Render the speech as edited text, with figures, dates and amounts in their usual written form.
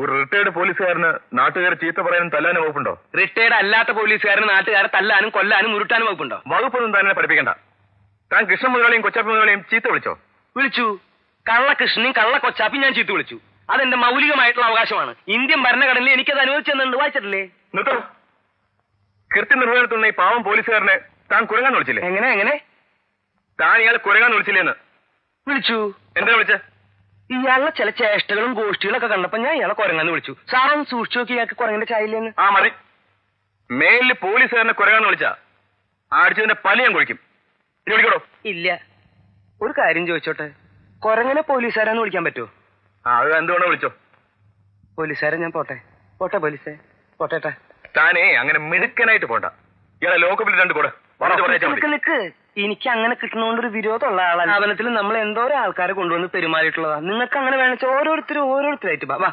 ഒരു റിട്ടയർഡ് പോലീസുകാരന് നാട്ടുകാരെ ചീത്ത പറയാനും തല്ലാനും വകുപ്പുണ്ടോ? റിട്ടയർഡ് അല്ലാത്ത പോലീസുകാരന് നാട്ടുകാരെ തല്ലാനും കൊല്ലാനും ഉരുട്ടാനും വകുപ്പുണ്ടോ? വകുപ്പൊന്നും തന്നെ പഠിപ്പിക്കണ്ട. താൻ കൃഷ്ണ മുതലാളിയും കൊച്ചാപ്പി മുതലാളിയും ചീത്ത വിളിച്ചോ? വിളിച്ചു. കള്ളകൃഷ്ണനെയും കള്ള കൊച്ചാപ്പി ഞാൻ ചീത്ത വിളിച്ചു. അതെന്റെ മൗലികമായിട്ടുള്ള അവകാശമാണ്. ഇന്ത്യൻ ഭരണഘടനയിൽ എനിക്കത് അനുവദിച്ചെന്നുണ്ട്. വായിച്ചിട്ടില്ലേ? നിർത്തോ. കൃത്യനിർവഹണത്തിലുള്ള ഈ പാവം പോലീസുകാരനെ താൻ കുരങ്ങാന്ന് വിളിച്ചില്ലേ? എങ്ങനെ താൻ ഇയാളെ കുരങ്ങാന്ന് വിളിച്ചില്ലേന്ന്? വിളിച്ചു. എന്താ വിളിച്ചേ? ഇയാളുടെ ചില ചേഷ്ടകളും ഗോഷ്ഠികളൊക്കെ കണ്ടപ്പോ ഞാൻ ഇയാളെ കുരങ്ങാന്ന് വിളിച്ചു. സാറൊന്ന് സൂക്ഷിച്ചു നോക്കി ഇയാൾക്ക് കുരങ്ങന്റെ ചായയില്ലെന്ന്. ആ മതി. മേലില് പോലീസുകാരനെ കുരങ്ങാന്ന് വിളിച്ചാ അടിച്ചതിന്റെ പല ഞാൻ കുഴിക്കും. ഇനി വിളിക്കടോ? ഇല്ല. ഒരു കാര്യം ചോദിച്ചോട്ടെ, കുരങ്ങനെ പോലീസുകാരെന്ന് വിളിക്കാൻ പറ്റുമോ? അത് എന്തുകൊണ്ടോ വിളിച്ചോ. പോലീസുകാരെ ഞാൻ പോട്ടെ പോലീസേ പോട്ടെ. താനേ അങ്ങനെ മിടുക്കനായിട്ട് പോണ്ട. ഇയാളെ ലോക്കപ്പിൽ 2 കൂടെ നിക്ക്. എനിക്ക് അങ്ങനെ കിട്ടണോണ്ടൊരു വിരോധമുള്ള ആളാണ്. സ്ഥാപനത്തിൽ നമ്മൾ എന്തോരം ആൾക്കാരെ കൊണ്ടുവന്ന് പെരുമാറിയിട്ടുള്ളതാ. നിങ്ങൾക്ക് അങ്ങനെ വേണിച്ച ഓരോരുത്തരായിട്ട് വാ.